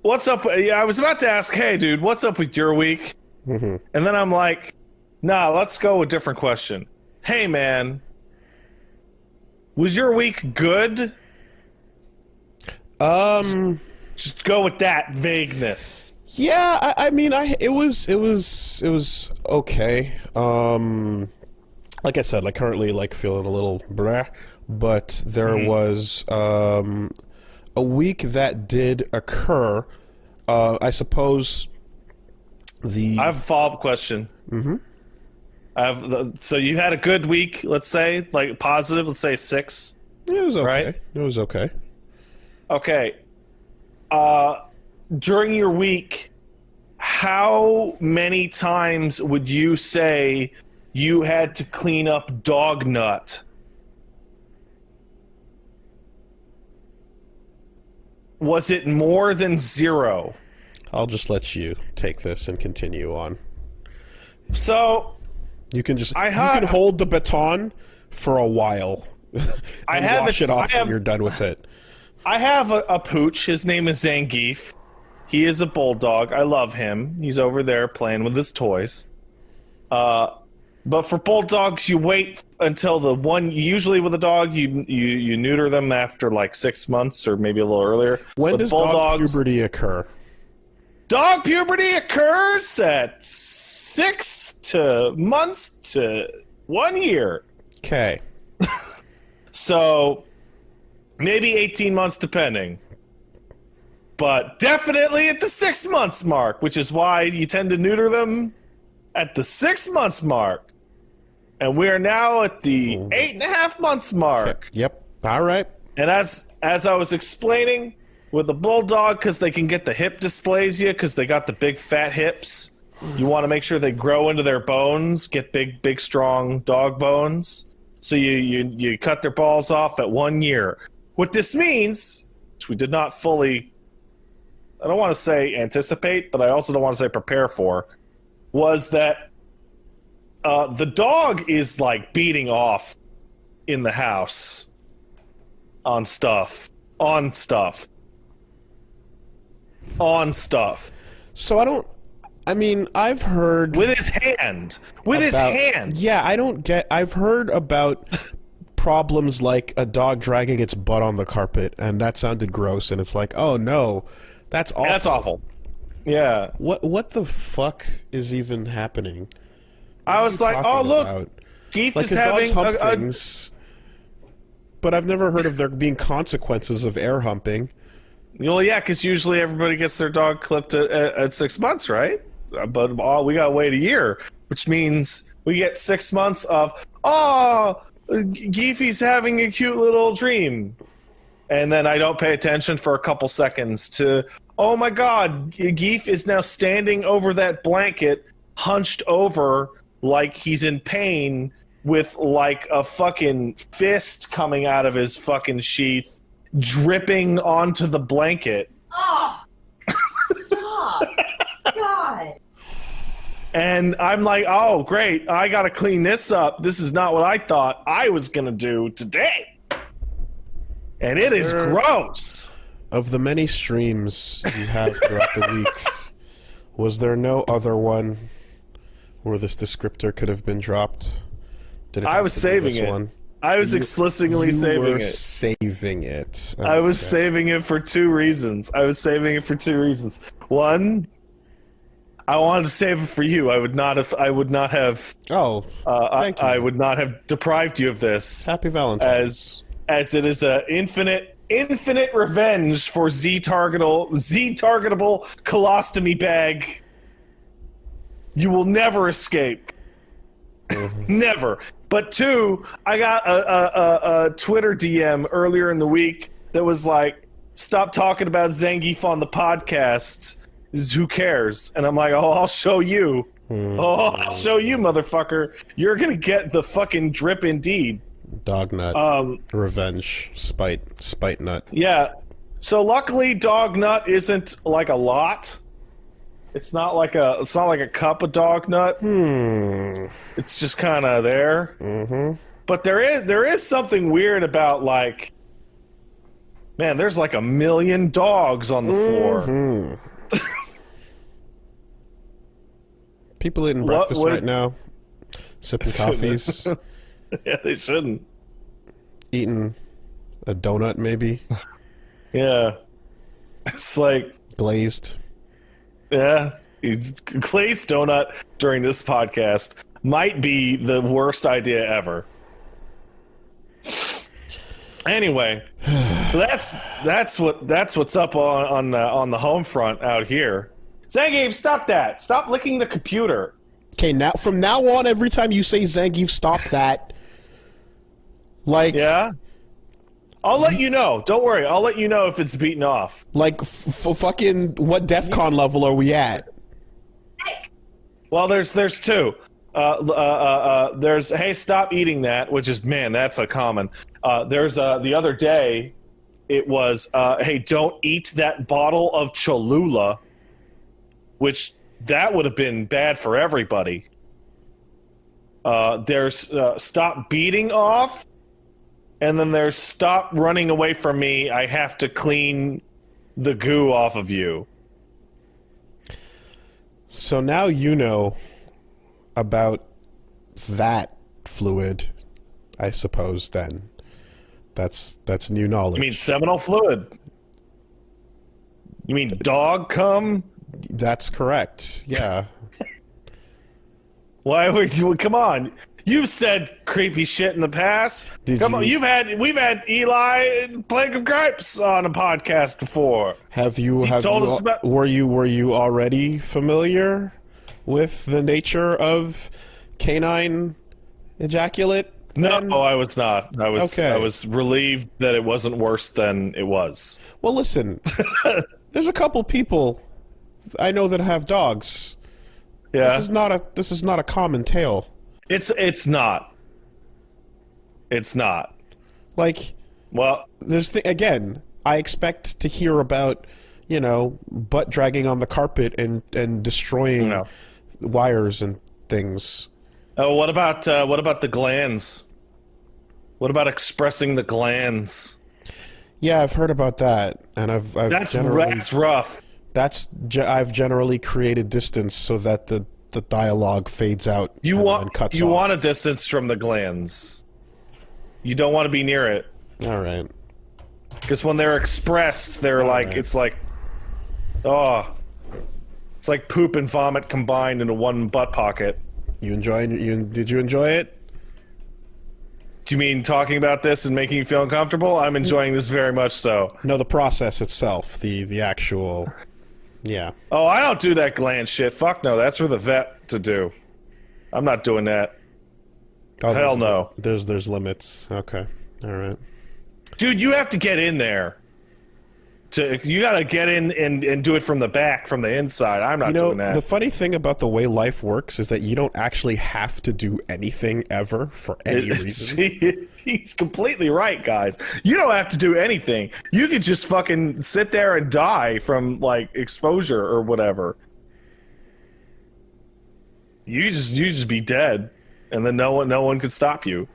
what's up? Yeah, I was about to ask, hey, dude, what's up with your week? Mm-hmm. And then I'm like, nah, let's go with a different question. Hey, man, was your week good? Just go with that vagueness. Yeah, I mean, it was okay. Like I said, like currently, like feeling a little bleh, but there was a week that did occur. I suppose I have a follow-up question. So you had a good week, let's say, like positive, let's say 6. it was okay. Right? It was okay. Okay. During your week, how many times would you say you had to clean up dog nut? Was it more than 0? I'll just let you take this and continue on. So You can just I you ha- can hold the baton for a while and have wash it- it off I have- when you're done with it. I have a pooch. His name is Zangief. He is a bulldog. I love him. He's over there playing with his toys. But for bulldogs, you wait until the one. Usually with a dog, you neuter them after like 6 months or maybe a little earlier. When With does dog puberty occur? Dog puberty occurs at 6 months to 1 year. Okay. So maybe 18 months depending. But definitely at the 6 months mark, which is why you tend to neuter them at the 6 months mark. And we are now at the 8.5 months mark. Yep. All right. And as I was explaining, with the bulldog, because they can get the hip dysplasia, because they got the big fat hips, you want to make sure they grow into their bones, get big, strong dog bones. So you cut their balls off at 1 year. What this means, which we did not fully, I don't want to say anticipate, but I also don't want to say prepare for, was that the dog is like beating off in the house on stuff. So I mean, I've heard With his hand. Yeah, I've heard about problems like a dog dragging its butt on the carpet, and that sounded gross, and it's like, oh no, that's awful. That's awful. Yeah. What the fuck is even happening? I was like, oh, look. About? Geef Like, is his dogs having hump things, but I've never heard of there being consequences of air humping. Well, yeah, because usually everybody gets their dog clipped at 6 months, right? But we got to wait a year, which means we get 6 months of, Geefy's having a cute little dream. And then I don't pay attention for a couple seconds to, oh my God, Geef is now standing over that blanket, hunched over like he's in pain with like a fucking fist coming out of his fucking sheath, dripping onto the blanket. Oh, stop. God. And I'm like, oh, great. I got to clean this up. This is not what I thought I was going to do today. And it is gross. Of the many streams you have throughout the week, was there no other one where this descriptor could have been dropped? Did it I have was to be saving this it. one? I was explicitly You saving were it. saving it. I was Okay. saving it for 2 reasons. One, I wanted to save it for you. I would not have. Oh, thank you. I would not have deprived you of this. Happy Valentine's. As it is a infinite revenge for Z-targetable colostomy bag. You will never escape. Never. But 2, I got a Twitter DM earlier in the week that was like, stop talking about Zangief on the podcast. Who cares? And I'm like, oh, I'll show you. Oh, I'll show you, motherfucker. You're going to get the fucking drip indeed. Dog nut. Revenge. Spite nut. Yeah. So luckily, dog nut isn't like a lot. It's not like a cup of dog nut. It's just kind of there. But there is something weird about like Man, there's like 1 million dogs on the floor. People eating What breakfast would- right now, sipping coffees, Yeah, they shouldn't. eating a donut maybe, Yeah. It's like, glazed. yeah, glazed donut during this podcast might be the worst idea ever. Anyway, so that's what's up on the home front out here. Zangief, stop that! Stop licking the computer. Okay, now from now on, every time you say Zangief, stop that. Like, Yeah, I'll let you know. Don't worry, I'll let you know if it's beaten off. like fucking what DEFCON level are we at? Well, there's two. There's hey, stop eating that, which is, man, that's a common. There's the other day, it was hey, don't eat that bottle of Cholula, which that would have been bad for everybody. There's stop beating off, and then there's stop running away from me. I have to clean the goo off of you. So now you know about that fluid, I suppose. Then that's new knowledge. You mean seminal fluid? You mean dog cum? That's correct. Yeah. Why would you? Come on, you've said creepy shit in the past. Come on, we've had Eli Plague of Gripes on a podcast before. Have you told us about- were you already familiar with the nature of canine ejaculate? No, then? I was not. I was Okay. I was relieved that it wasn't worse than it was. Well, listen. There's a couple people I know that have dogs. Yeah, This is not a common tale. it's not. It's not. Like, Well, again, I expect to hear about, butt dragging on the carpet and destroying No. wires and things. oh, what about the glands? What about expressing the glands? Yeah, I've heard about that, and I've That's generally rough. I've generally created distance so that the dialogue fades out. You and want cuts you off. want a distance from the glands. You don't want to be near it. All right. Because when they're expressed, they're like, right. it's like, oh, it's like poop and vomit combined into one butt pocket. Did you enjoy it? Do you mean talking about this and making you feel uncomfortable? I'm enjoying this very much so. No, the process itself, the actual, yeah. Oh, I don't do that gland shit. Fuck no, that's for the vet to do. I'm not doing that. Oh, Hell there's- no. There's limits. Okay. All right. Dude, you have to get in there. You gotta get in and do it from the back, from the inside. I'm not doing that. The funny thing about the way life works is that you don't actually have to do anything ever for any reason. He's completely right, guys. You don't have to do anything. You could just fucking sit there and die from like exposure or whatever. You just be dead, and then no one could stop you.